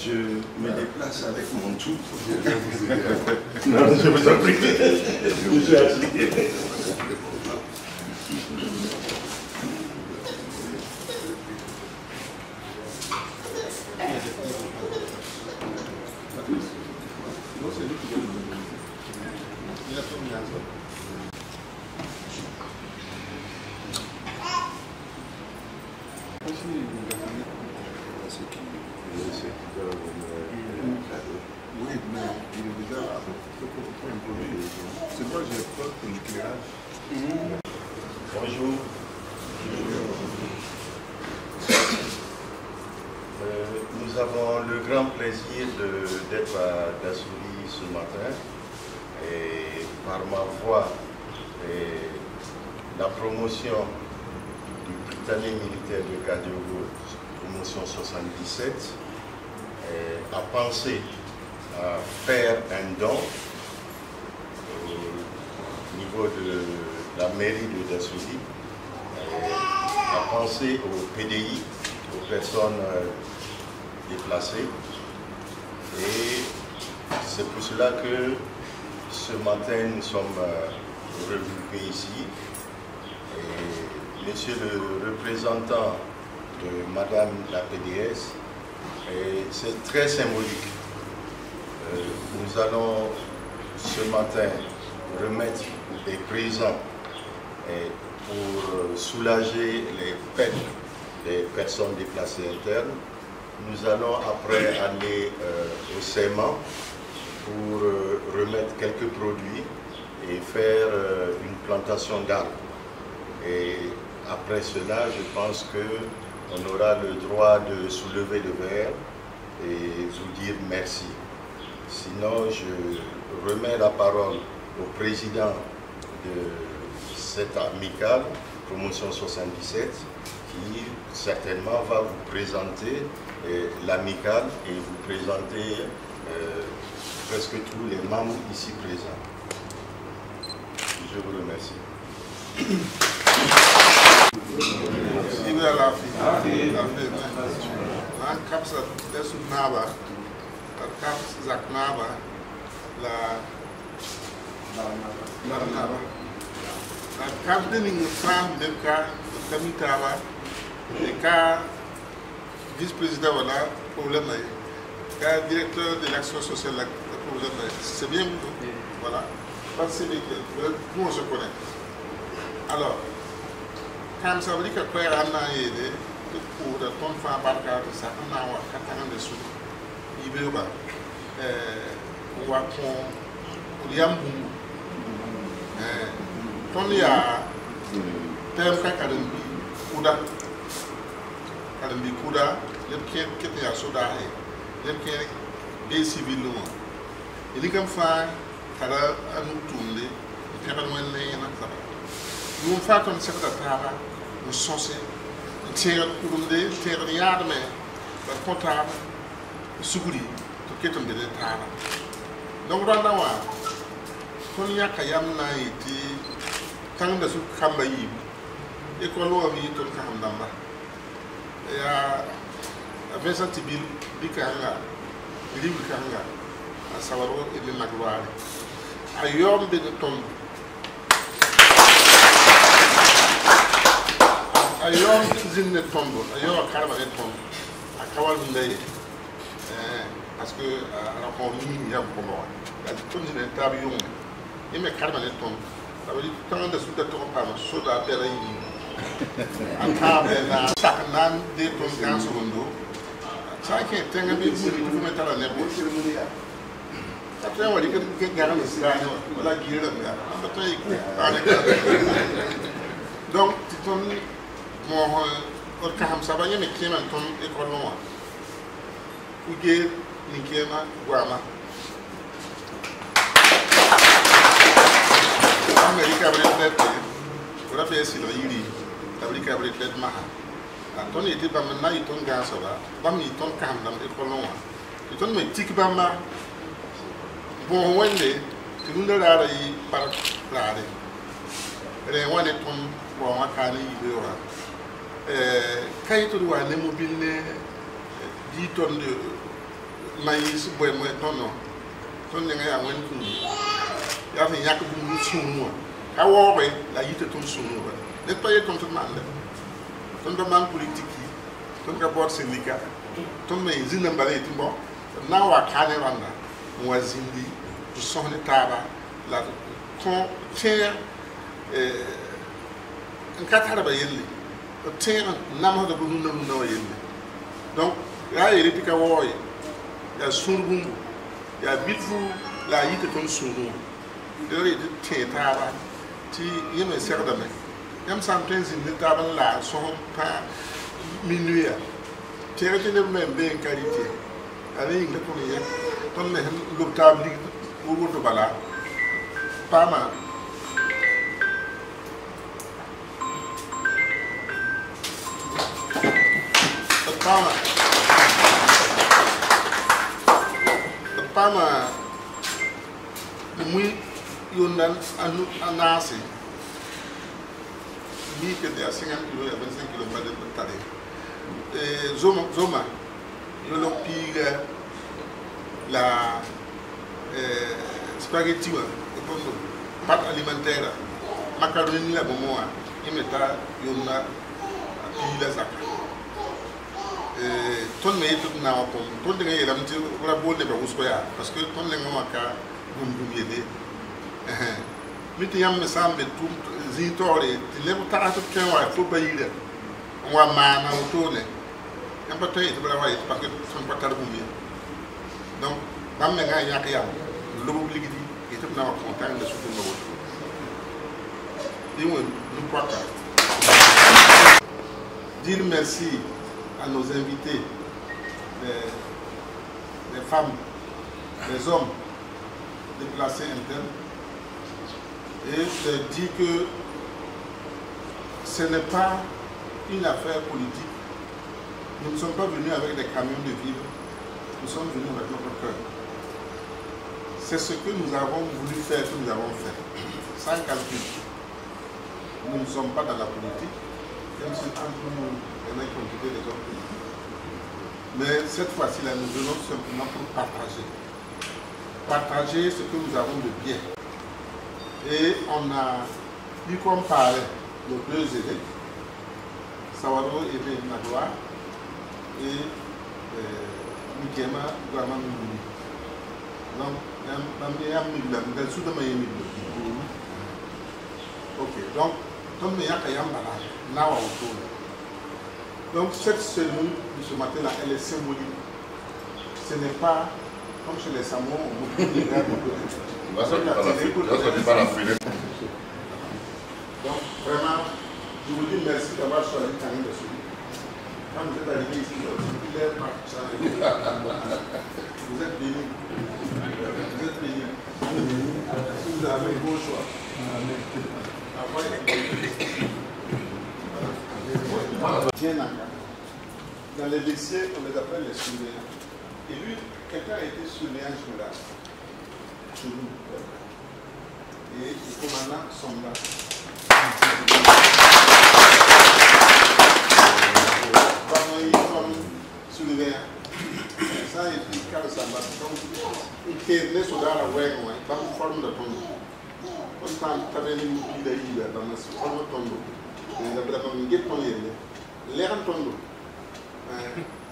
Je me déplace avec mon tout. Non, je vous en prie. Oui, mais il est déjà là. C'est moi j'ai peur pour l'éclairage. Bonjour. Nous avons le grand plaisir d'être à Dassouri ce matin et par ma voix la promotion du Britannique militaire de Kadiogo, promotion 77, a pensé à faire un don au niveau de la mairie de Dassouri, a pensé au PDI, aux personnes déplacées. Et c'est pour cela que ce matin nous sommes regroupés ici. Et monsieur le représentant de Madame la PDS, c'est très symbolique. Nous allons ce matin remettre des présents pour soulager les peines des personnes déplacées internes. Nous allons après aller au serment pour remettre quelques produits et faire une plantation d'arbres. Et après cela, je pense qu'on aura le droit de soulever le verre et vous dire merci. Sinon, je remets la parole au président de cette amicale, promotion 77, qui certainement va vous présenter l'amicale et vous présenter presque tous les membres ici présents. Je vous remercie. Vice-président, voilà, problème. Directeur de l'action sociale, problème. C'est bien, voilà. Parce que nous, on se connaît. Alors, quand ça veut dire que quoi, on a aidé pour de ton femme barca, ça, on a 4 ans de sous. Il veut pas. On va qu'on y a un boum. Ton y a tel qu'académie, Kouda. Académie Kouda, les pieds qui étaient à Soda, les pieds des civils. Il est comme ça, car à nous tourner, et faire un moyen de nous faire comme ça, nous sommes nous tirons pour nous dire, nous tirons rien, mais par contre, nous sommes tout qui est tombé de terre. Donc, on a quand il y a Kayam Naïti, tant de sous Kambaï, et qu'on l'a mis tout le Kamdamba. Et à Vincent Tibil, Bikanga, Libikanga, à Savaro et de Magloire. À Yom de Tombe. À Yom Kizin de Tombe, à Yom Karma de Tombe, à Kawal Mbaye. Parce que à la famille, il y a beaucoup de monde. La continent est à Lyon. Il me calme les tombes. Ça veut dire que quand on est sous le tombes, on saute à terre. En cas de sac, des tombes dans son dos. Ça qui est un peu plus de mettre à la nébuleuse. Après, on va dire que quelqu'un est là, on va guérir là. Donc, tu tombes, mon calme, ça va y aller, mais qui est un tombe et qu'on l'a. Uge Nikema Guama. America Bret, what a best in the America Bret Maha. Tony did a night on Gasola, Bammy Tom Camden, the Coloma. You told me Tikbama Bon Wendy, Tundara Park Lade. They wanted from Wamakani Yura. Kaito, I never been 10 tonnes maïs boy moi non ton nga ya wen ku ya fi yak bu sunu ka wo we la yite ton sunu ba ne pas y ton man ton man politique ton rapport syndicat ton mais zina mbale timbo na wa kane randa wa zindi du sohne taba la kon tier en katara ba yelle tier nam hodo bu no yelle donc ya yele pika wo ya sungu ya bitu la yite ton sungu de tentaba ti yeme serda me yam sometimes in the table la so pa minuit tiere ne me be en qualité ale ngi ko ni ton ne lu table bu wutu bala pama Pama muy yondan anu anasi mi que de 50 kg à 25 kg de tare zoma yo lo piga la spaghetti wa e pondo pâte alimentaire macaroni la bomoa e meta yonna pila saka ton me tout na ko ton de ngai ram ti wala bolde ba usko ya parce que ton le ngoma ka gum yede miti yam me sambe tout zitore ti le ta to ken wa fo bayida wa ma na to le yam pa tay to bala wa parce que son pa tar gum donc dam me ngai yak yam lo bu ligidi et tout na ko content de surtout no woto di won du quoi dire merci à nos invités, les femmes, les hommes déplacés internes, et je dis que ce n'est pas une affaire politique. Nous ne sommes pas venus avec des camions de vivres, nous sommes venus avec notre cœur. C'est ce que nous avons voulu faire, que nous avons fait, sans calcul. Nous ne sommes pas dans la politique, même si entre nous, il y en a qui ont quitté les hommes politiques. Mais cette fois-ci, là, nous venons simplement pour partager. Partager ce que nous avons de bien. Et on a pu comparer nos deux aînés, Sawaro et Nagwa, et Mikema Guamamuni. Donc, ok, donc, comme il y a un là, donc cette cérémonie de ce matin-là, elle est symbolique. Ce n'est pas comme chez les Samoans, on peut dire donc vraiment, je vous dis merci d'avoir choisi Karim de Souli. Quand vous êtes arrivé ici, il est parti. Vous êtes bénis. Vous êtes bénis. Vous avez un beau choix. Dans les lycées, on les appelle les surveillants. Et lui, quelqu'un a été surveillant général. Chez nous. Et les commandants sont là. Ils sont surveillants. Ça, il dit qu'à ça va. Donc, il est né sur la web, il va vous former de ton. Quand tu as venu nous dire, il va vous former de ton. Il va vous dire ton yéle. L'air en ton.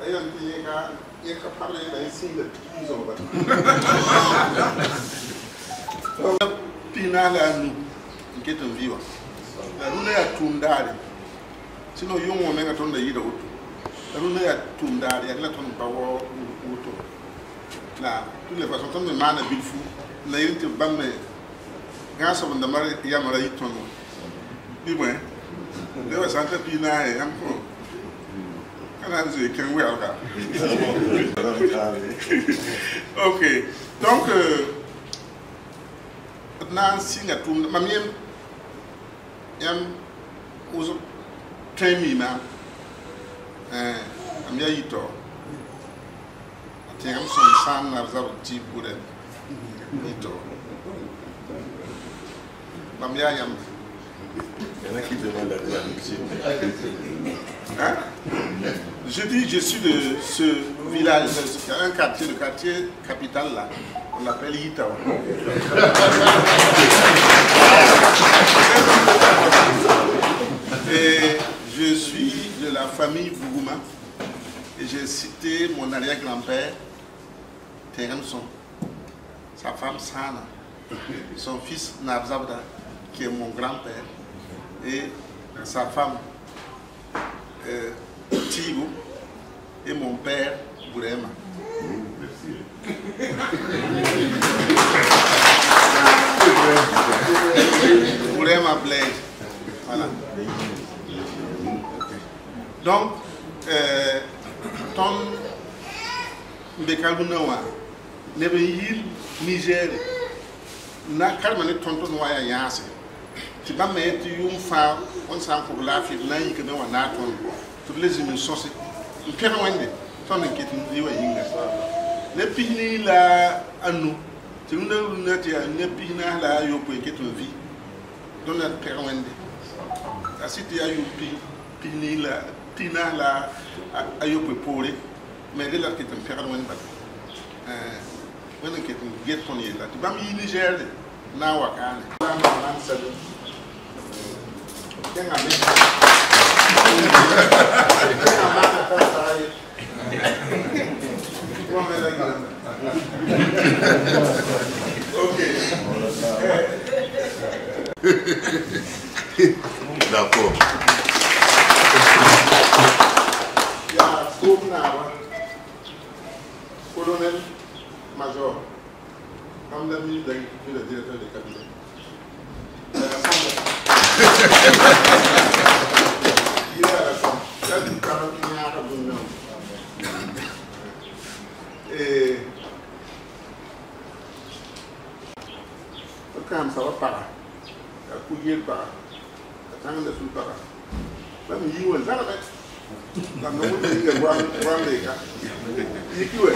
Ayant dit, il y a qu'à parler d'un signe de plus en bas. Pinal à nous, qui est un vivant. La roue est à Tundari. Sinon, il y a un moment où on a eu de l'autre. La roue est à Tundari, il y a un power auto. Là, toutes les façons, comme le man a bien fou, il y a une bande. Grâce à mon mari, il y a un mari ton. Dis-moi, il y a un centre Pinal et un peu. Ok, donc, Nancy n'a tout. Ma mère, yam, aux témina, amia yito. Tiens, son sang n'a pas de pour elle. Yito. Ma mère, yam. Il y en a qui demandent la traduction. Hein? Je dis, je suis de ce village, un quartier, le quartier capital là, on l'appelle Yitawa. Et je suis de la famille Bougouma et j'ai cité mon arrière-grand-père, Teremson, sa femme Sana, son fils Nabzabda, qui est mon grand-père, et sa femme Tigo, et mon père Bourema. Bourema Blaise. Voilà. Donc, ton Mbekalunawa, Nebeyil, Niger, na Carmane Tonton Waya Yase. Tu vas mettre une femme, on s'en pour la fille, n'a eu que nous en a toutes les émissions. Une périmètre, ton inquiétude, nous y les pignes là à nous. Tu nous as dit à une pigna là, il y a une vie. Dans notre périmètre. La cité a eu pigni là, pina là, a eu pour mais dès là qui est un périmètre. When I get on you, like Bambi Niger, now I can. D'accord. Il y a colonel major, comme le ministre d'Agriculture et le directeur de cabinet. Il est à la chambre. Il a dit qu'il y a un peu et quand ça va par il y a couillé par quand on est sous par même il y a un zara dans le monde il y a un grand les gars il y a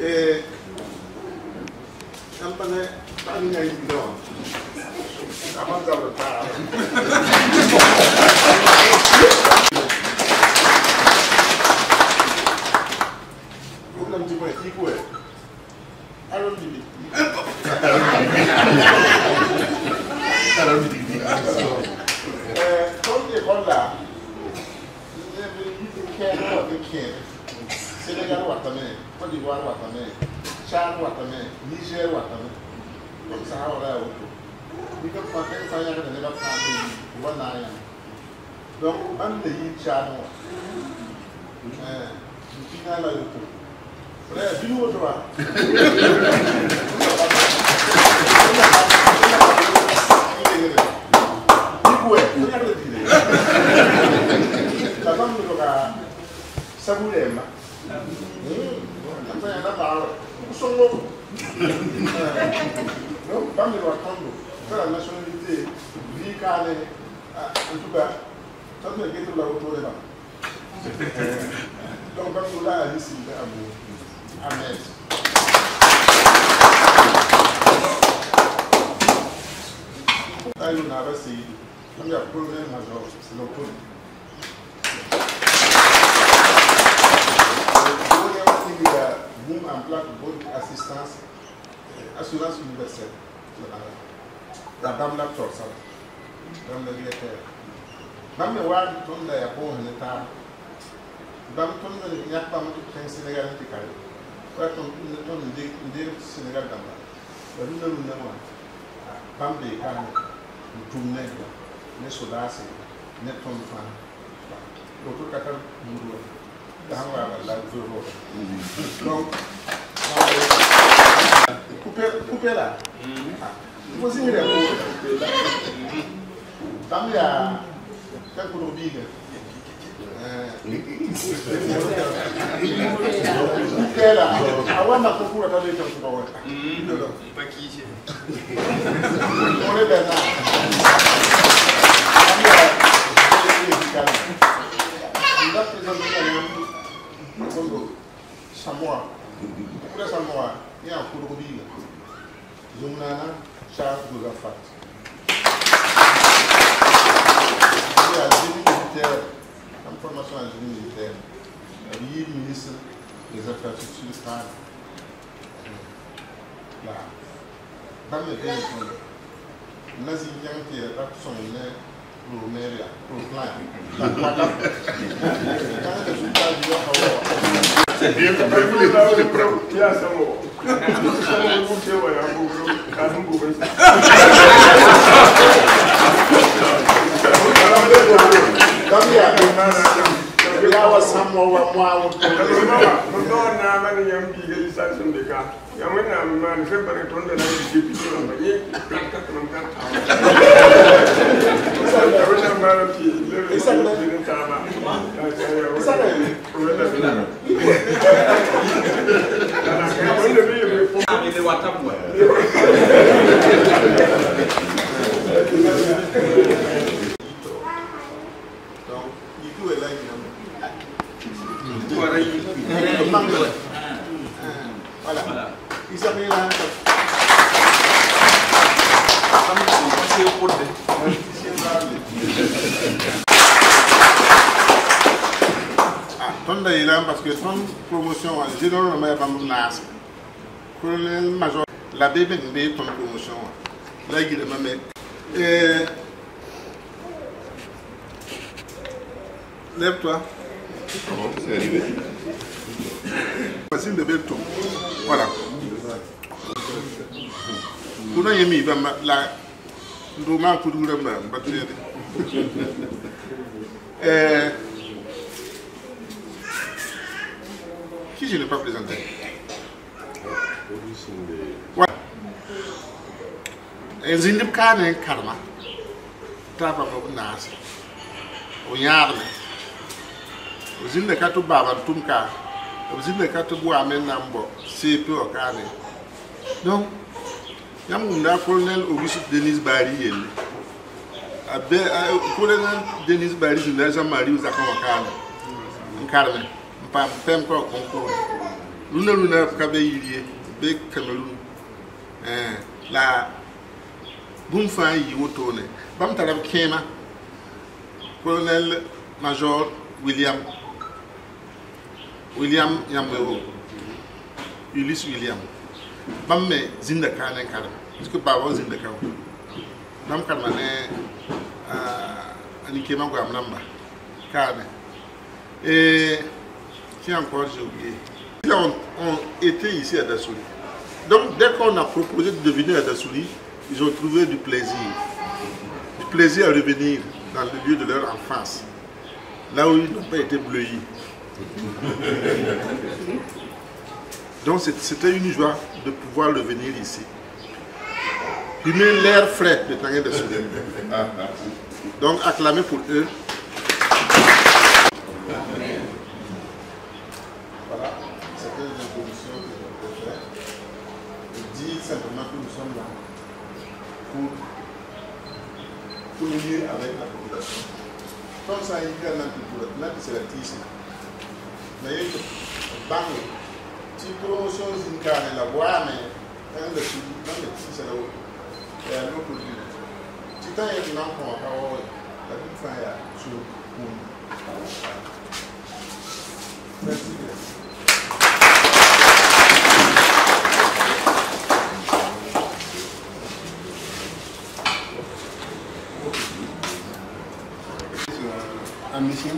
et quand on est pas une idée avant d'avoir parlé. Problème du point, qui quoi? Alors, comme l'école là, Sénégal Ouattame, Côte d'Ivoire Ouattame, Tchad Ouattame, Niger Ouattame, comme ça on a autour. Il faut pas faire ça, il y a des gens voilà. Donc, on a dit Tchad, final là autour. Frère, dis-nous au droit. La femme de savourer, donc, femme de la nationalité, vie carrée, en tout cas, ça ne fait que la autour de là. Donc, comme là, elle est ici, amen. Là, on a essayé. Comme il y a un problème majeur, c'est le problème. Nous en place de bonne assistance, assurance universelle. La dame la torse, dame la directeur. Dame le ward, on a bon en état. Dame ton il n'y a pas de Sénégal qui carré. Quand on dit Sénégal d'abord, nous n'avons pas de carne, nous tournons, les soldats, les tonnes de femmes. L'autre catal, nous donc, coupez là. Vous aussi, il y a quelques lobbies. Coupez là. Avant ma coupe, on a dit que pas qui on est Bernard. Samoa. Pour Samoa, il y a un coup de Il y a génie militaire, en formation en génie militaire. Il est ministre des infrastructures par là. Dans le pays, nous avons qui est là son nez pour le plan. La voilà. Quand le résultat du C'est bien que vous les avez pris. Il y a ça. Voilà. Il s'appelle là. Tonda il a parce que son promotion, j'ai donné le meilleur bambou nas. Colonel Major, la bébé ton promotion. Là il est même. Lève-toi. Comment c'est arrivé? Facile de belle tour. Voilà. Kuna yemi ba la ndoma ku dura ba battere. Qui je n'ai pas présenté. Voilà. Zindib kane karma. Taba ba nas. O yarne. O zinde katu baba tumka. O zinde katu bu amen nambo. CP o kane. Donc Yamunda colonel Auguste Denis Barry abe colonel Denis Barry na Jean-Marie Uzakamokana nkarme mpa pem ko concours luna kabe yirie be Cameroun la bumfa yi wotone bam tarab kema colonel major William Yambewo Ulysse William Bamme zinda kane karam parce que baba zinda kaw nam kalmane ani kema ko amnamba kane et qui encore j'ai oublié ils ont été ici à Dassouli. Donc dès qu'on a proposé de venir à Dassouli, ils ont trouvé du plaisir à revenir dans le lieu de leur enfance, là où ils n'ont pas été bleuis. Donc c'était une joie de pouvoir le venir ici. Humer l'air frais de Tanguy Dassouli. Donc acclamez pour eux. Voilà, c'était l'introduction que je voulais faire. Je dis simplement que nous sommes là pour unir avec la population. Comme ça, il y a là c'est la ici. Mais il y a si promotion zincarne la voix, mais quand le petit c'est là-haut, et à l'autre lieu. Si tu as un enfant, la vie fait à tout. Merci bien. En mission.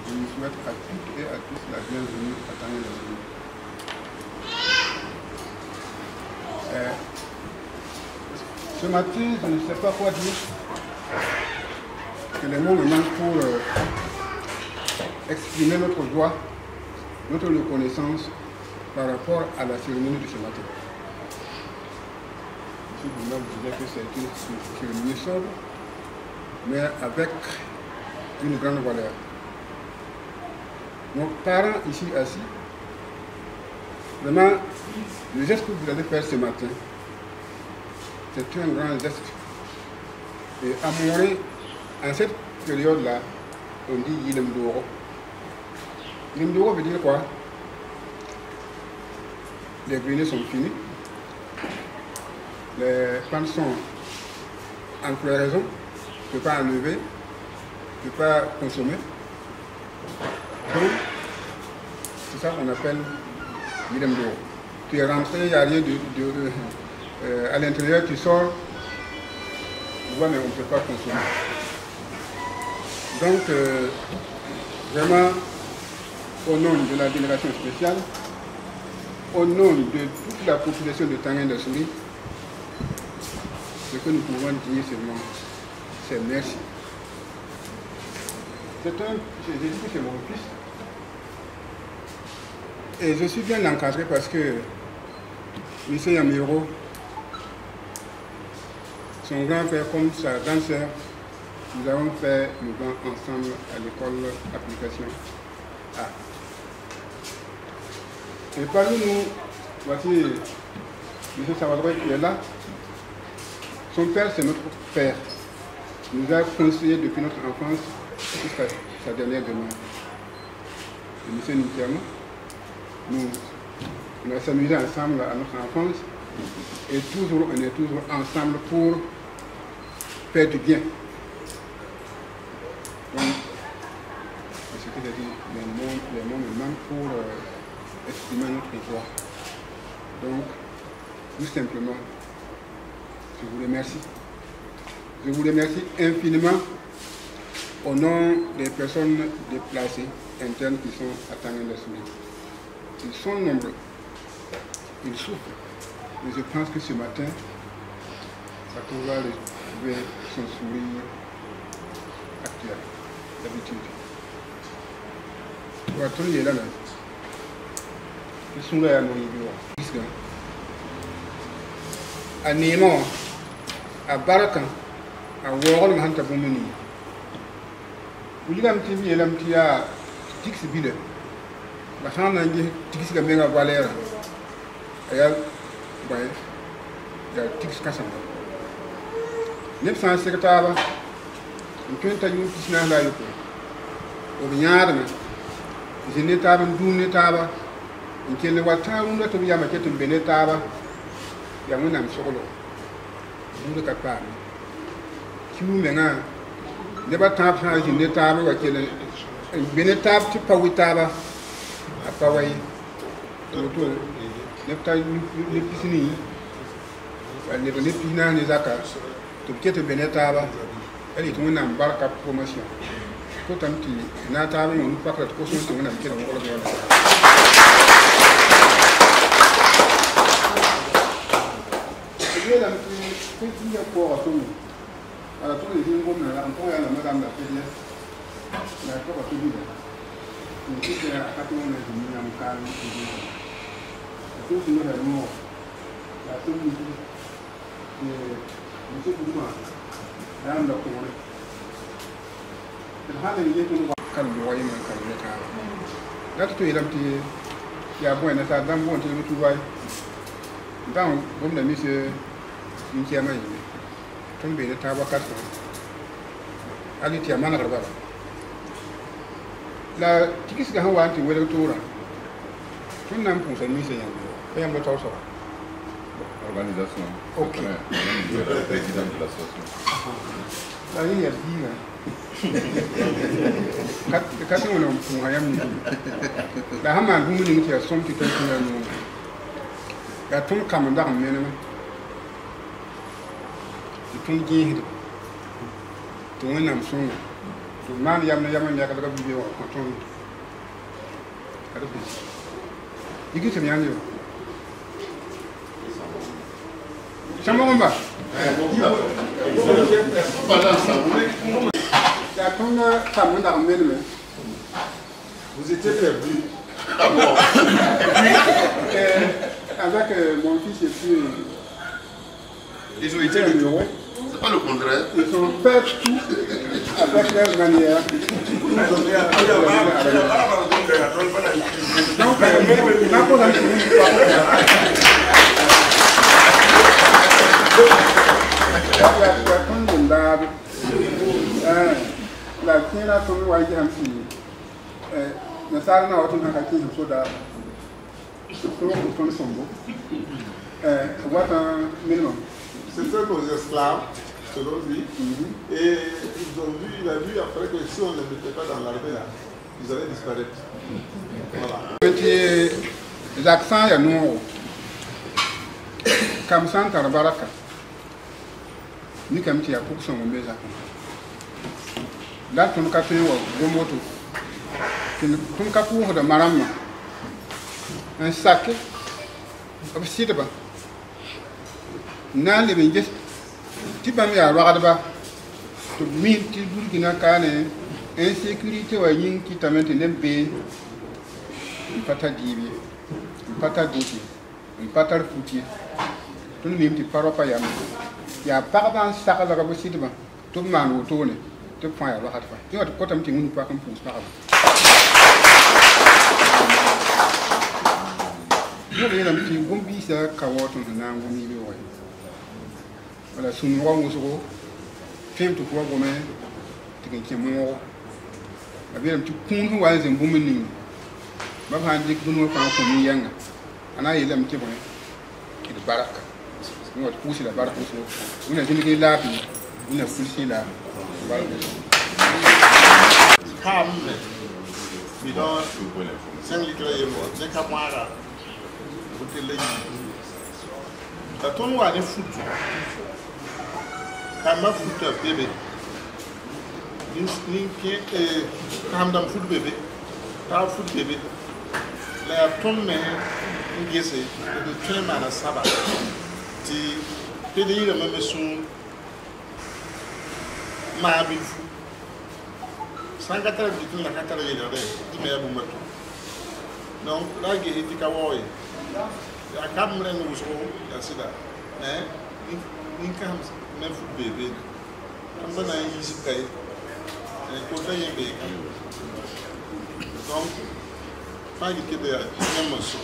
Je vous souhaite à toutes et à tous la bienvenue à Tanguy Dassouli. Ce matin, je ne sais pas quoi dire, que les mots me manquent pour exprimer notre joie, notre reconnaissance par rapport à la cérémonie de ce matin. M. Boulard disait que c'est une cérémonie sobre, mais avec une grande valeur. Nos parents ici assis, vraiment, le geste que vous allez faire ce matin, c'est un grand geste. Et à Moré, en cette période-là, on dit Yilemdoro. Yilemdoro veut dire quoi? Les greniers sont finis. Les plantes sont en floraison, tu ne peux pas enlever, tu ne peux pas consommer. Donc, c'est ça qu'on appelle l'idem d'eau. Tu es rentré, il n'y a rien à l'intérieur, tu sors, tu vois, mais on ne peut pas consommer. Donc, vraiment, au nom de la délégation spéciale, au nom de toute la population de Tanguy Ndassouris, ce que nous pouvons dire seulement, c'est merci. J'ai dit que c'est mon fils. Et je suis bien encadré parce que M. Yamiro, son grand frère comme sa grande sœur, nous avons fait le banc ensemble à l'école application A. Et parmi nous, voici M. Savadroy qui est là. Son père, c'est notre père. Il nous a conseillé depuis notre enfance jusqu'à sa dernière demeure. Et M. Nitiamo, on a s'amusé ensemble à notre enfance et toujours, on est toujours ensemble pour faire du bien. Donc, ce que j'ai dit, les mots me manquent pour exprimer notre joie. Donc, tout simplement, je vous remercie. Je vous remercie infiniment au nom des personnes déplacées internes qui sont à Tanguy Ndassouris. Ils sont nombreux. Ils souffrent. Mais je pense que ce matin, ça pourra retrouver son sourire actuel, d'habitude. Voilà, il est là, là. Ils sont là à mon niveau. À Némo, à Barakan, à Warhol, à Hantabumuni. Vous dites qu'il y a un petit Tixibile. La femme a dit Tix Gamera Valera. Il y a Tix Kassamba. N'est pas un secrétaire. On peut être un petit nana. Au Yard, je n'ai pas un doux taba. In kele wata unda to ya make tum bene taba ya muna msolo ndu ka pa ki mu menga ne ba ta fa ji ne taba wa kele bene tab ti pa witaba apa wai to ne ta ne pisini wa ne ne pina ne zaka to kete bene taba ali to muna barka promotion ko tamti na taba mu pakra ko so to muna kele ko ko la petite pour tout. Alors tous les jours comme là, on la madame la pédiatre. La quoi tout dit. On dit que à 4 mois de nuit en calme. Tout ce nous est mort. La tout dit que monsieur Bouma là on l'a connu. Le hâte il est tout calme voyez mon calme le calme. Là tout est un petit il y a bon ça dans bon tout voyez. Dans comme le monsieur une qui a maillé, tombé de tabac 4 ans. Allez, tu as mal à la barre. La tique qui a un anti weather tour. Tu n'as pas de mise en œuvre. Et un peu organisation. Ok. Le président de l'association. La ligne est bien. Quand on a un moyen, la hama bouming qui a son petit peu la tombe comme d'un ménage. Tout dit, tout le monde son, tout le monde y a un vidéo quand on dit que c'est bien. Ça m'en va. La tombe, ça m'a d'armée. Vous étiez perdu. Avec mon fils et puis. Ils ont été le bureau. C'est pas le contraire. Ils ont fait tout avec leur manière. Donc, la tienne a tombé à dire ainsi. Le salon a été dans la crise de soda. Comment on son beau. What un minimum. C'était nos esclaves, selon lui. Et il a vu après que si on ne les mettait pas dans l'armée, là, ils allaient disparaître. Voilà. Les accents, il y a nous. Comme ça, on a baraka. Ni comme tu as pour son maison. Là, ton café ou moto. Ton café ou de maram. Un sac. Aussi de bas. Nan les benjes. Tu vas me avoir là-bas. Tu mets tu boules qui n'a qu'à insécurité ou yin qui t'a maintenant bé. Un pata dibi. Un pata douti. Un pata foutier. Tout le monde est pas au payam. Il y a pas dans ça à la possible. Tout le monde autourne. Tout le monde a fait. Tu vois, quand tu me dis pas comme pour ça. Je vais aller petit gombi ça kawoto na ngomi bi wo. Voilà sunu ro muso. Fem to ko gome. Tikin mo. Abi am ti kun wa zin bu min. Ba fa dik bunu fa ko mi yanga. Ana yi lam ti bo. Ki baraka. Ni wa pusi la baraka so. Ina jini ke lafi. Ina pusi la baraka. Kam bidon 5 litres et moi, j'ai qu'à moi là. La tonne wa ne foot. Kama foot bébé. Ni qui kam dam foot bébé. Ta foot bébé. La tonne mais ngese de très mal à saba. Ti pédé le même son ma bi foot. 180 bitu la 80 yele de me abu matu. Donc là il est kawoy. Ya kam ren wuso ya sida eh ni kam me fu bebe am bana yi ci kay ko daye be kam donc fa gi kede ya ñam so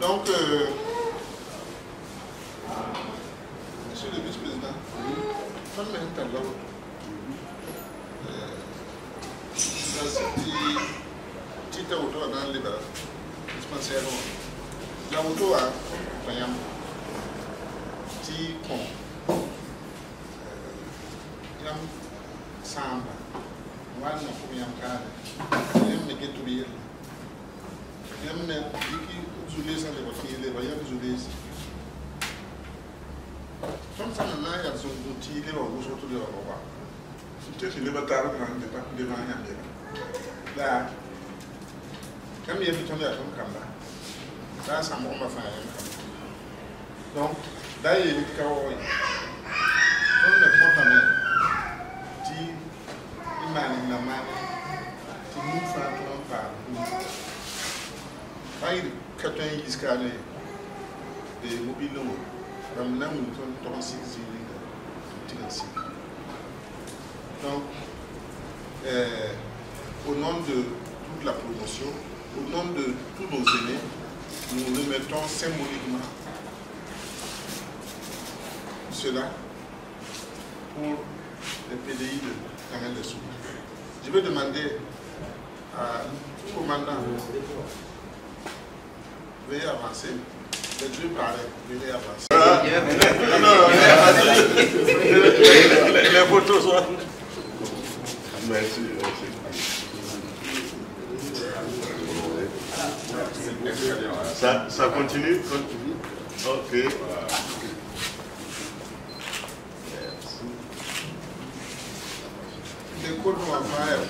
Donc, monsieur le vice-président, fan men tan law ti tawto dans le bar dispensaire la auto a payam ti kon jam samba wan na ko yam kaale yam me getu bir yam ne diki zulé sa le wati le bayam zulé comme ça na ya zo ti le wa zo to le wa Peut-être qu'il est bâtard, mais pas de manière. là comme il y a du temps à comme là ça ça m'a pas fait donc là il est quand on ne prend pas même ti imani na ma ti nous fa tout par il carton iscale et mobile comme là nous ton 6 donc au nom de toute la promotion, au nom de tous nos aînés, nous remettons symboliquement cela pour le PDI de Canal de Souk. Je vais demander à tout commandant, veuillez avancer. Les deux pareils, veuillez avancer. Les photos sont... Merci. Ça continue? Ok. Les codes vont faire.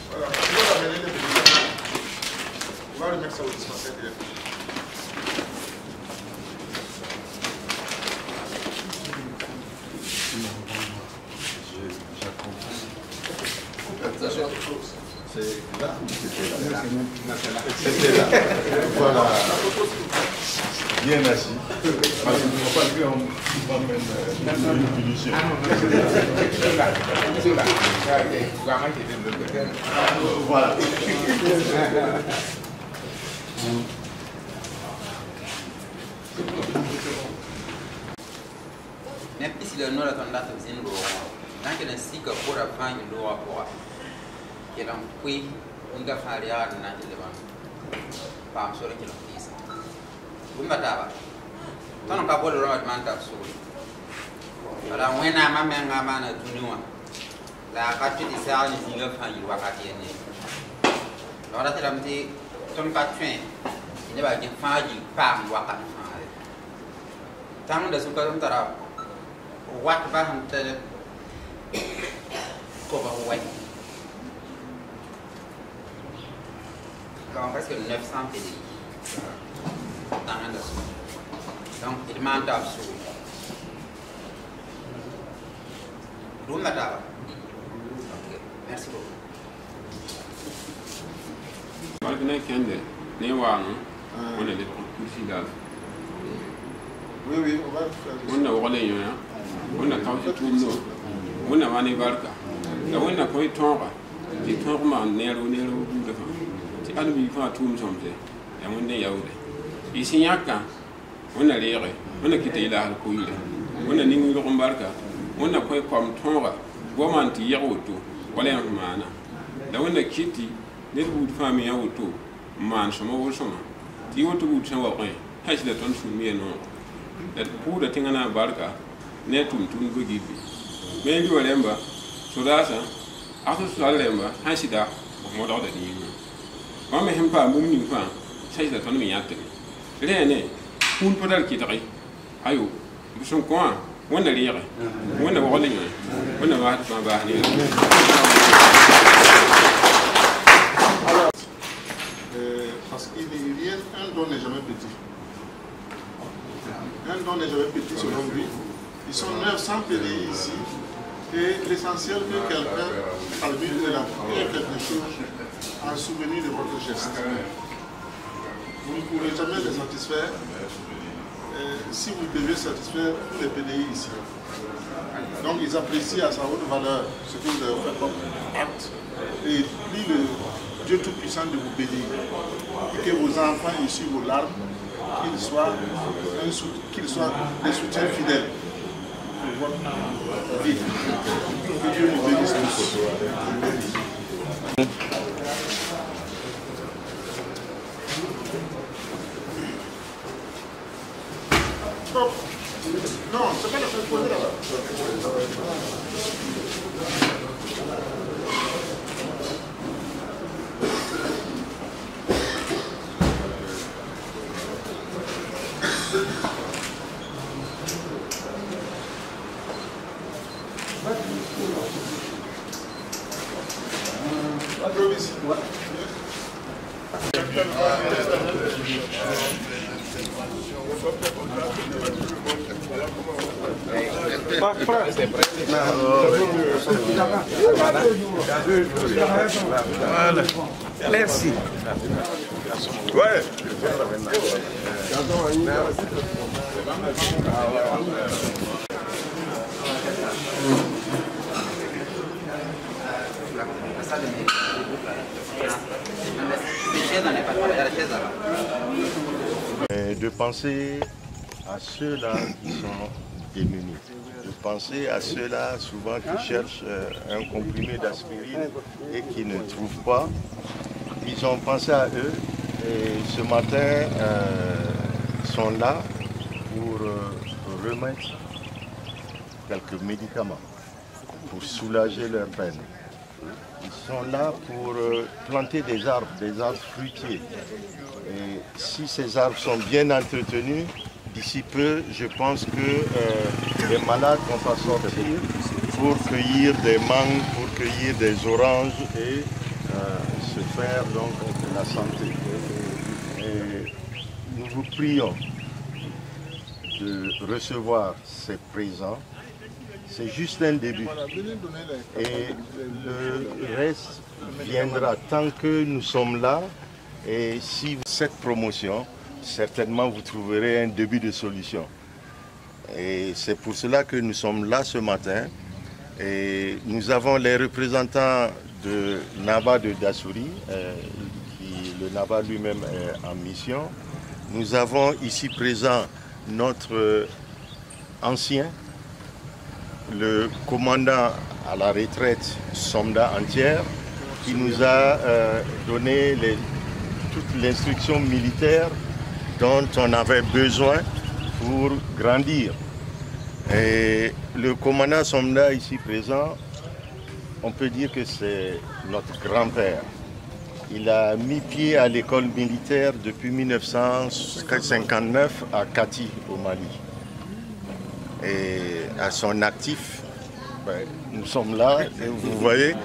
Voilà, on va ramener les médicaments. On va remettre ça au dispensaire direct. C'est là ou c'était là? C'était là. Voilà. Bien assis. Parce qu'il ne faut pas qu'on m'emmène une punition. Voilà. Même si le nom de ton date est une loi, tant que le cycle pour la fin du loi pour qu'il en puis, on doit faire rien dans le devant. Pas sur le kilo. Vous m'avez dit, tant qu'on a pas de loi de mandat sur. Alors, on a ma mère, ma mère, tout nous. La partie des salles, ils ne font pas partie. Alors, là, tu as dit, ton patron, il va dire, faire du pas, on va pas faire. Tant que ce que tu as what va te cover way. Donc presque 900 PDI dans un dossier. Donc il manque d'absolu. D'où la table. Ok, merci beaucoup. Malgré Kende, Néwan, on est des coups Oui, on va faire on a volé, on a quand tout le monde, on a mané barca. La on a quoi tomba, des tombes nero, c'est à lui faire tout le monde, et on est yaoudé. Ici, yaka, on a l'air, on a quitté la couille, on a ningou barca, on a quoi comme tomba, womanti yaoto, voilà un mana. La on a kitty, les wood family auto, man, some old summer. The auto would show away, has the ton to me and all. That poor the thing on our barca, netum to go give me. Maybe you remember, so that's after Salemba, has it up of more than you. Mamma Hempa, moving fan, says that on me at it. Rene, un put a kitty. Ayo, some coin, when the leer, when the walling, when the mat from Bahia. Parce qu'il y a un don n'est jamais petit. Un don n'est jamais petit selon lui. Ils sont 900 PDI ici. Et l'essentiel que quelqu'un, à le but de la prière, quelque chose en souvenir de votre geste. Vous ne pourrez jamais les satisfaire si vous devez satisfaire tous les PDI ici. Donc ils apprécient à sa haute valeur ce que vous avez fait comme acte. Et prie le Dieu Tout-Puissant de vous bénir. Et que vos enfants issus vos larmes, qu'ils soient des soutiens fidèles pour votre vie. Que Dieu nous bénisse tous. Stop. Non, c'est pas la peine de poser là-bas. Voilà. Merci. Ouais. De penser à ceux-là qui sont démunis, de penser à ceux-là souvent qui cherchent un comprimé d'aspirine et qui ne trouvent pas. Ils ont pensé à eux et ce matin sont là pour remettre quelques médicaments pour soulager leur peine. Ils sont là pour planter des arbres fruitiers. Et si ces arbres sont bien entretenus, d'ici peu, je pense que les malades vont pas sortir pour cueillir des mangues, pour cueillir des oranges et se faire donc de la santé. Et nous vous prions de recevoir ces présents, C'est juste un début. Et le reste viendra tant que nous sommes là. Et si cette promotion, certainement vous trouverez un début de solution. Et c'est pour cela que nous sommes là ce matin. Et nous avons les représentants de Naba de Dassouri, le Naba lui-même est en mission. Nous avons ici présent notre ancien, le commandant à la retraite Somda Entière, qui nous a donné toute l'instruction militaire dont on avait besoin pour grandir. Et le commandant Somda ici présent, on peut dire que c'est notre grand-père. Il a mis pied à l'école militaire depuis 1959 à Kati, au Mali. Et à son actif, nous sommes là, et vous voyez,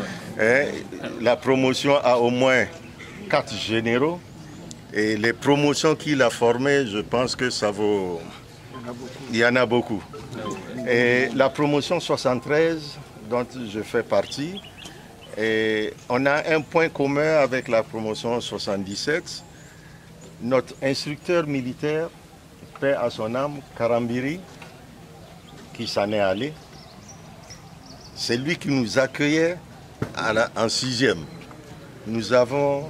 la promotion a au moins 4 généraux. Et les promotions qu'il a formées, je pense que ça vaut... Il y en a beaucoup. Et la promotion 73, dont je fais partie, et on a un point commun avec la promotion 77. Notre instructeur militaire, paix à son âme, Karambiri, qui s'en est allé, c'est lui qui nous accueillait en 6e. Nous avons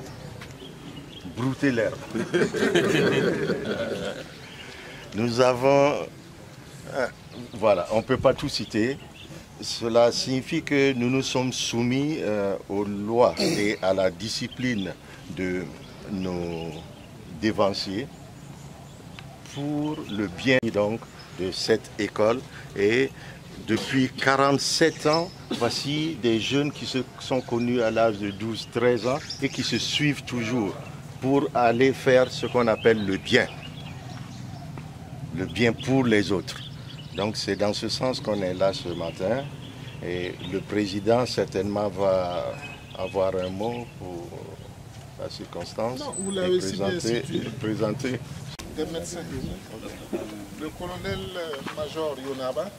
brouté l'herbe. Nous avons... Voilà, on ne peut pas tout citer. Cela signifie que nous nous sommes soumis aux lois et à la discipline de nos dévanciers pour le bien donc de cette école. Et depuis 47 ans, voici des jeunes qui se sont connus à l'âge de 12-13 ans et qui se suivent toujours pour aller faire ce qu'on appelle le bien pour les autres. Donc c'est dans ce sens qu'on est là ce matin et le président certainement va avoir un mot pour la circonstance. Non, vous l'avez présenter. Des médecins. Le colonel-major Yonaba,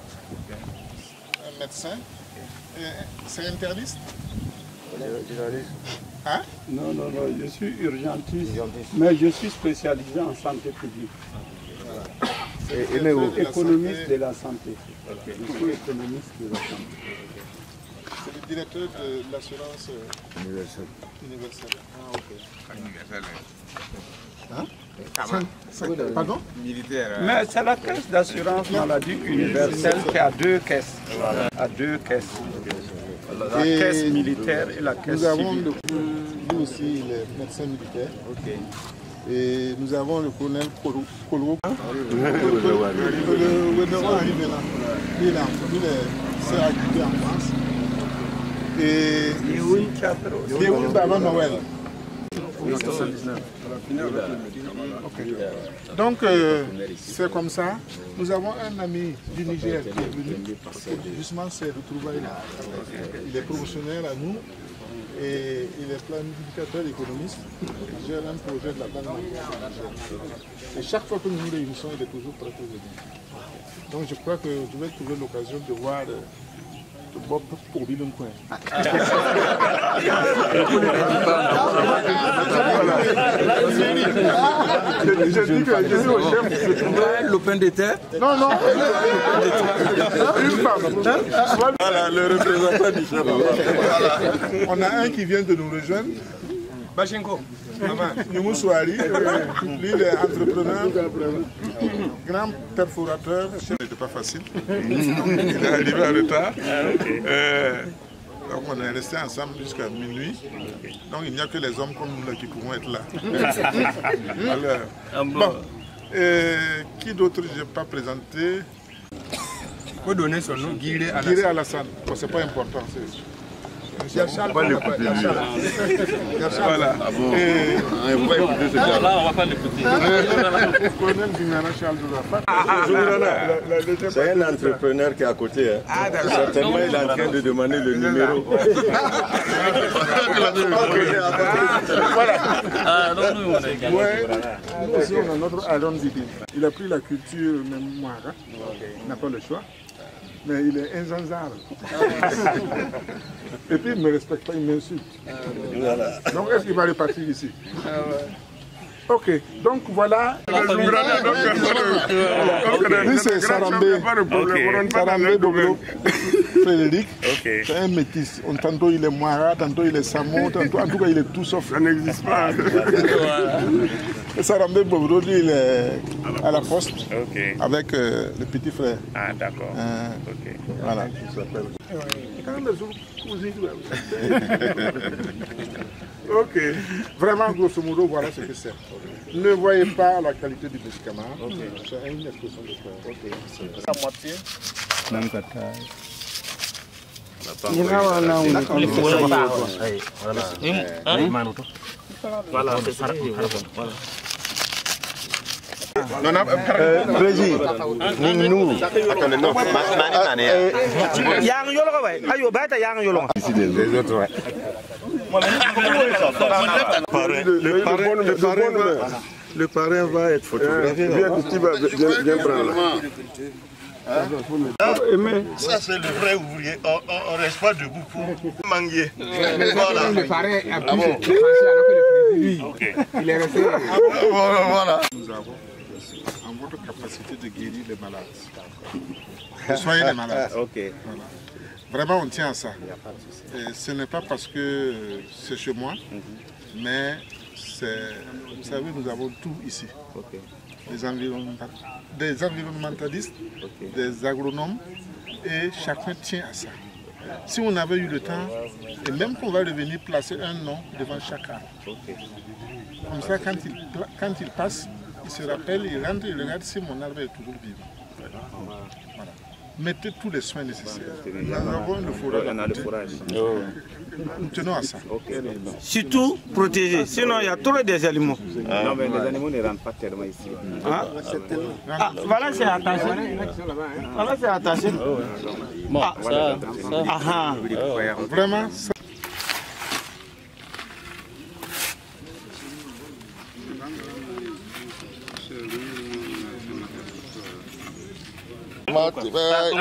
un médecin, c'est interniste? Hein? Non, je suis urgentiste, mais je suis spécialisé en santé publique. Économiste de la santé. Je suis économiste de la santé. C'est le directeur de l'assurance universelle. Ah, ok. Hein? Pardon? Mais c'est la caisse d'assurance maladie universelle qui a 2 caisses. À 2 caisses. La caisse militaire et la caisse civile. Nous avons civile. nous aussi les médecins militaires. Okay. Et nous avons le colonel Kolo. Le arrivé là. Il est acquitté en France. Et Baba Noël. Okay. Donc c'est comme ça. Nous avons un ami du Niger qui est venu justement ces retrouvailles-là. Il est promotionnaire à nous et il est planificateur économiste. Il gère un projet de la Banque mondiale. Et chaque fois que nous nous réunissons, il est toujours prêt à venir. Donc je crois que je vais trouver l'occasion de voir Bob pour lui d'un coin. Je dis que je suis au chef. L'open de terre? Non. Une femme. Voilà, le représentant du chef. On a un qui vient de nous rejoindre. Bachenko. Youmoussouari, lui il est entrepreneur, grand perforateur. C'était pas facile. Il est arrivé en retard. Donc on est resté ensemble jusqu'à minuit. Donc il n'y a que les hommes comme nous là qui pourront être là. Alors, bon, qui d'autre je n'ai pas présenté? Il faut donner son nom, Guiré Alassane. Bon, c'est pas important. Il y a Charles. Voilà. Là, on va pas l'écouter. C'est un entrepreneur qui est à côté. Hein. Certainement, il est en train de demander le numéro. Voilà. Nous aussi, on a notre Aaron Didi. Il a pris la culture mémoire. Il n'a pas le choix. mais il est insensible. Et puis il ne me respecte pas, il m'insulte. Voilà. Donc est-ce qu'il va repartir ici? Ok, donc voilà. Lui c'est Sarambé. Sarambé Dobro Frédéric. C'est un métis. Tantôt il est Moira, tantôt il est Samo, tantôt en tout cas il est tout sauf. Ça n'existe pas. Sarambé Dobro, lui il est à la poste avec le petit frère. Ah d'accord. Voilà. Ok, vraiment grosso modo voilà ce que c'est. Ne voyez pas la qualité du médicament, c'est une expression de peur. À moitié. Voilà, c'est ça. Président, nous, le parrain va être photographié. Viens prendre. ça c'est le vrai ouvrier. On ne reste pas debout pour manguer. Voilà. Le parrain a pu se défenser alors que le président, il est resté. Voilà. Nous avons en votre capacité de guérir les malades. De soigner les malades. Voilà. Vraiment, on tient à ça. Et ce n'est pas parce que c'est chez moi, mais c'est, vous savez, nous avons tout ici. Des environnementalistes, des agronomes, et chacun tient à ça. Si on avait eu le temps, et même qu'on va revenir placer un nom devant chaque arbre. Comme ça, quand il passe, il se rappelle, il rentre, il regarde si mon arbre est toujours vivant. Voilà. Mettez tous les soins nécessaires. Nous avons le forage. Nous tenons à ça. Surtout protéger, sinon il y a trop des animaux. Non, mais les animaux ne rentrent pas tellement ici. Voilà, c'est attaché. Voilà, c'est attaché. Bon, ça. Vraiment, ça.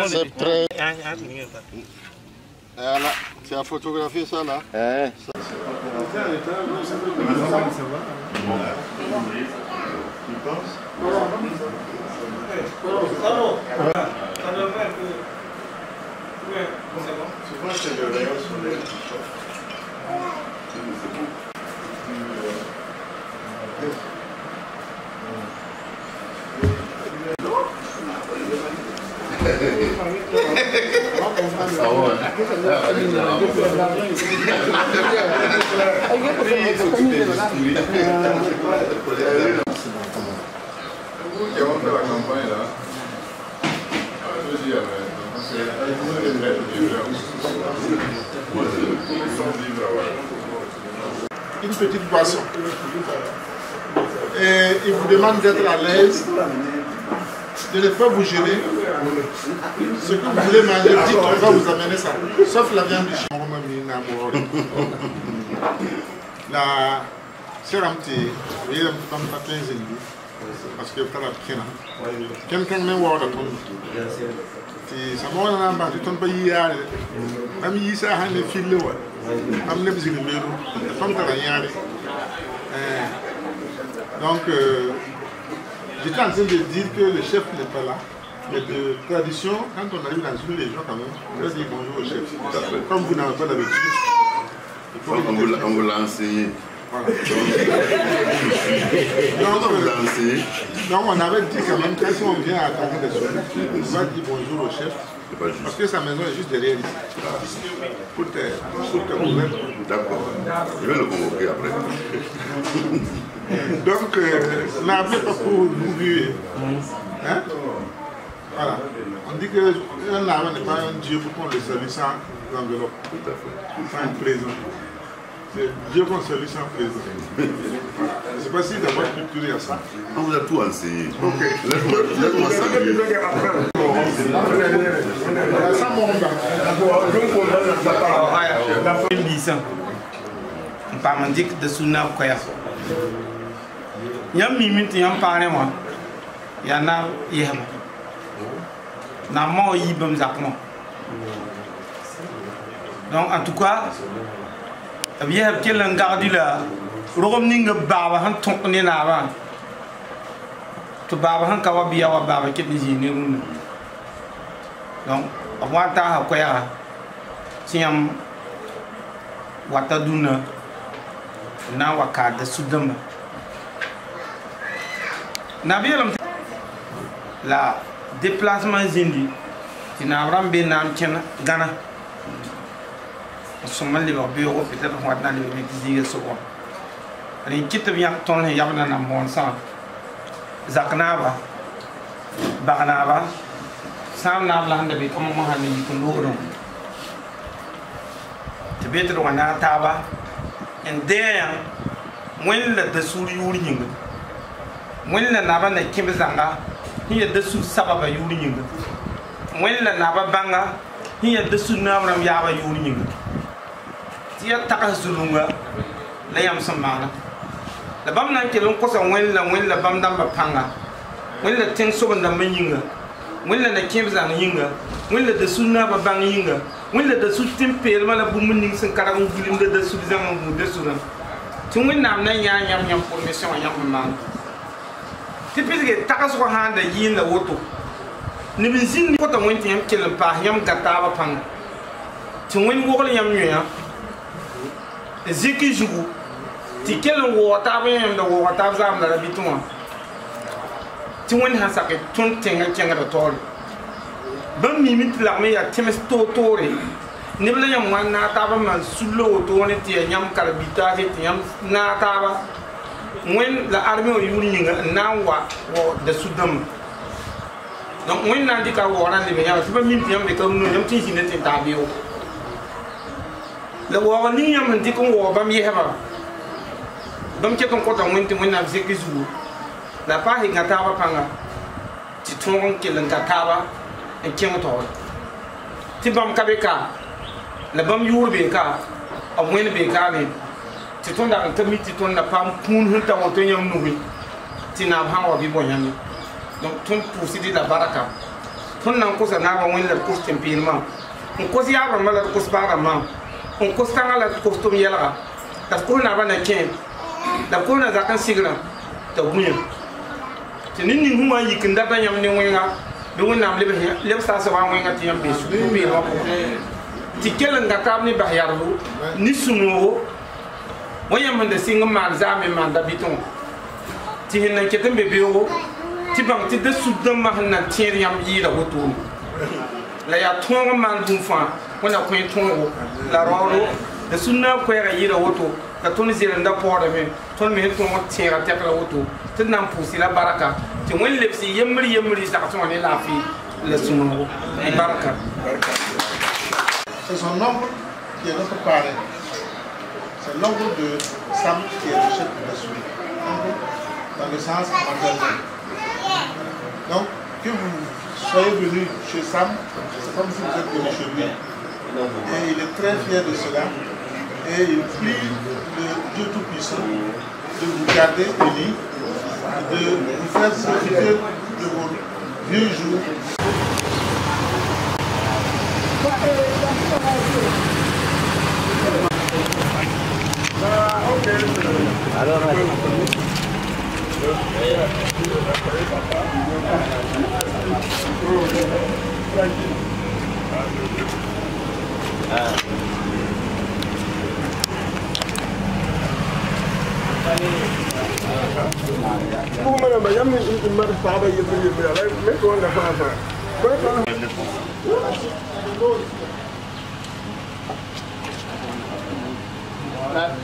C'est prêt. Voilà, tu as photographié ça là? Souvent c'est le rayon solaire qui chauffe. Une petite boisson. Et il vous demande d'être à l'aise, de ne pas vous gêner. Ce que vous voulez manger, dites, on va vous amener ça. Sauf la viande du chien. La séramté, il y a un peu de patin parce que tu as la pienne. Quelqu'un m'a dit ça m'a dit que tu as dit ça a été filé. Donc, j'étais en train de dire que le chef n'est pas là. Mais de tradition, quand on arrive dans une région, quand même, on doit dire bonjour au chef. Comme vous n'avez pas l'habitude, On vous l'a enseigné. Voilà. Donc, on avait dit quand même que si on vient attaquer des choses, on va dire bonjour au chef. Parce que sa maison est juste derrière ici. Pour tes problèmes. D'accord. Je vais le convoquer après. Donc, n'appelez pas pour l'oublier. Hein? Voilà. On dit qu'un arbre n'est pas un dieu pour qu'on le salue sans enveloppe. Tout à fait. Sans une présent. C'est Dieu qu'on salue sans présent. Je ne sais pas si dans votre culture il y a ça. On vous a tout enseigné. Ok. Laisse-moi saluer. Ça monte. Pamandik de Suna Koya. Yam mimit yam pare moi. Yana yam. na mo yi bam zakmo. Donc en tout cas bien quel un gardu là rom ninga baba han tonk ni na ba to baba han ka wa biya wa baba ke ni ni run donc awata ha ko ya siam wata duna na waka da sudama na bielam la déplacement zindi tina rambe nam ken gana somal li ba bureau peut-être on va dans les métiers so bon rin kitab yak ton yabna na mon sa zaknaba bagnaba sam na la hande be comme mo hanni ko ndoro te beter wana taba en deya mwen la de suri yuri nyinga mwen la naba na kimbe zanga hiya de su sababa yuri nyinga mwen la naba banga hiya de su namram yaba yuri nyinga tiya taka zulunga la yam samana la bam nan kelon ko sa mwen la bam dam ba panga mwen la ten so banda menyinga mwen la na kimbe zanga yinga mwen la de su naba banga yinga mwen la de su tempel mala bu mun ning sen kara ngulim de su zanga mu de su tu mwen nam na nya nyam pour mission yam man tipis taka so handa yin la woto ni bin zin ko ta mwen tem kelon pa yam gata ba panga tu mwen wogol yam nya ziki jugu ti kelon wo ta ba yam da wo ta zam da bituma ti mwen ha saké ton tenga kenga da tol bam mi mit la me ya temes to tore ni bla yam wan na ta ba man sulo to ne ti nyam kala bitase ti yam na ta ba mwen la armée o yuri ninga na wa wo da sudam donc mwen na di ka wo ran li be ya ti ba mi ti yam be ka no yam ti sin ne ti ta biyo la wo ni yam ndi ko wo bam yeba bam ke ton ko ta mwen ti mwen na zeki zu la pa hi ngata ba panga ti ton ke lan ngata ba en ken to ti bam ka be ka la bam yur be ka a mwen be ka ne ti ton da ta mi ti ton na pam pun hun ta wo to yam nu ti na ha wa bi bo yam donc ton pour si di la baraka ton nan ko sa na ba mwen la ko tempilma ko si ya ba mala ko sa ba ma on kostanga la kostum yela ta ko na ba na ken da ko na zakan sigra ta bunya tinin ni huma yikinda ta yam ni wenga be wonam lebe sa sa wa wenga ti yam be su be ma ko ti kelen ga tab ni ba yarlu ni suno wayam da singa ma zame ma da biton ti hinna keten be bewo ti bang ti de su dam ma na tier yam yi da woto la ya tonga man dum fa wana ko tongo la rolo de sunna ko ya yira woto ka ton zira nda pore me ton me to mo tira ta la woto tin nan pusi la baraka ti won lepsi yemri sa ton ne la fi le sunno baraka c'est son nombre qui est notre parrain, c'est l'ombre de Sam qui est le chef de la souris dans le sens maternel. Donc que vous soyez venu chez Sam, c'est comme si vous êtes venu chez lui. Et il est très fier de cela. Et il prie le Dieu Tout-Puissant de vous garder unis, de vous faire profiter de vos vieux jours. Alors,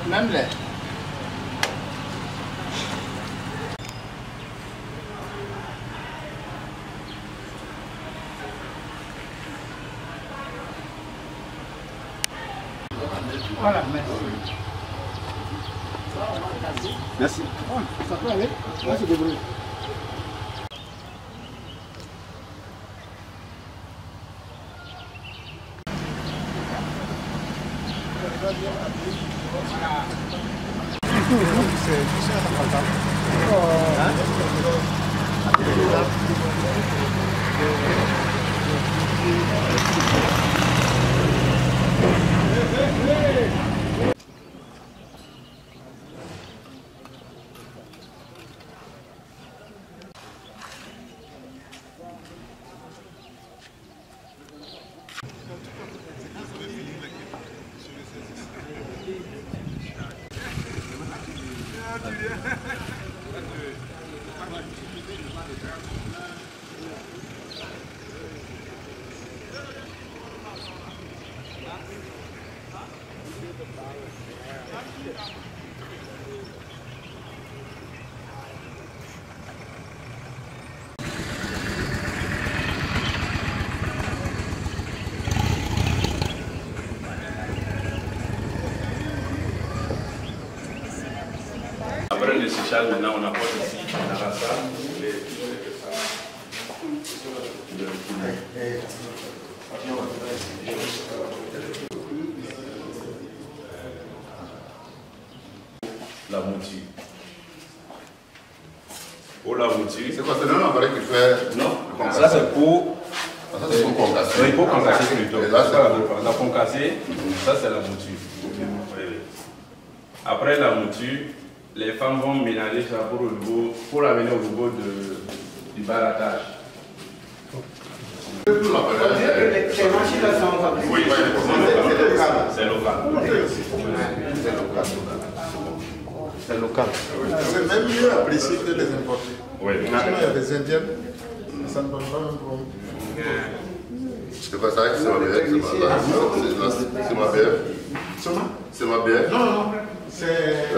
même là. Voilà, merci. Merci. Ça peut aller. Là, c'est débrouillé. Après le séchage, maintenant on apporte ici la rasa. La mouture. Pour la mouture. C'est quoi? C'est un appareil qui fait. Non, ça c'est pour. Ça c'est pour concasser. Il faut concasser plutôt. Et là, la concasser, ça c'est la mouture. Oui. Après la mouture, les femmes vont mélanger ça pour l'amener au niveau du barattage. Les machines là sont Oui, c'est local. C'est local. C'est même mieux apprécié que les importés. Oui. Il y a des Indiennes, ça ne donne pas un bon. C'est pas ça que c'est ma bière, c'est ma bière. C'est ma bière. Non, non, c'est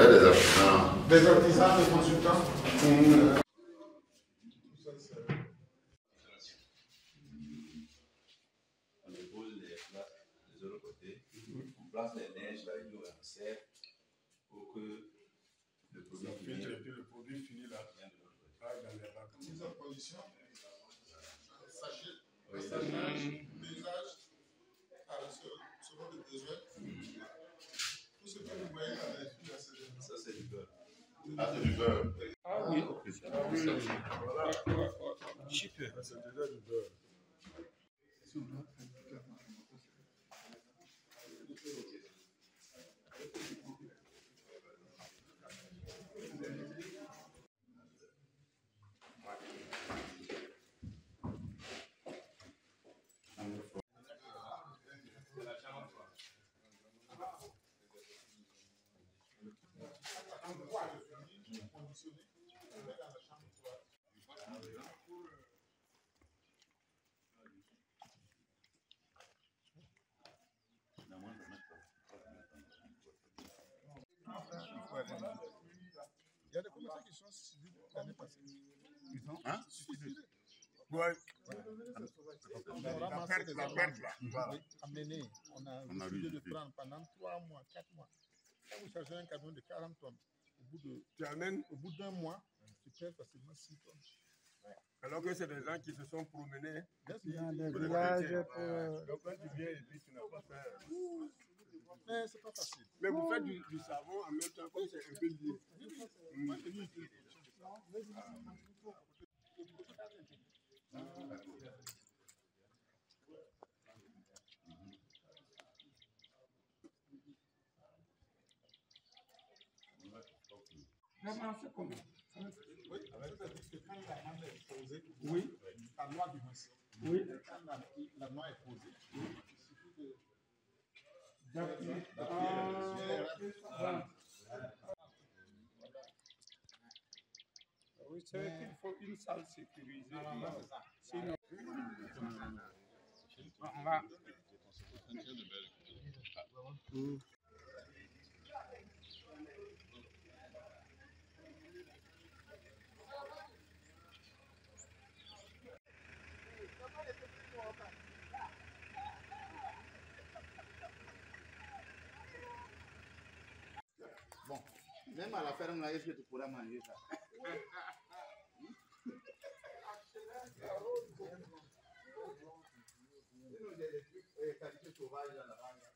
des artisans, des consultants. On dépose les places des autres côtés, on place les neiges là, et on serre pour que le produit finit. Le produit finit là, dans les bacs. Mise en position, sachet, l'usage, selon les besoins. Tout ce que vous voyez là, ça c'est du beurre. Ah, c'est du beurre. Ah oui. Voilà. C'est déjà du beurre. Il y a des commerçants qui sont suivis l'année passée. Ils sont suivis. Ouais. On ramasse des amandes amenées. On a décidé de prendre pendant 3 mois, 4 mois. Quand vous chargez un camion de 40 tonnes, au bout d'un mois, tu perds facilement 6 tonnes. Alors que c'est des gens qui se sont promenés dans des villages. Donc quand tu viens et puis tu n'as pas fait. Mais c'est pas facile. Mais vous faites du savon en même temps, comme c'est un peu lié. Moi, je dis que C'est comment? oui, c'est-à-dire que quand l'amande est posée, Oui. la noix du moins. Oui. Quand la noix est posée, il suffit d'appuyer. Oui, c'est vrai qu'il faut une salle sécurisée. Sinon, on va. Bon, même à la ferme là, est-ce que tu pourras manger ça? Qualité sauvage là-bas.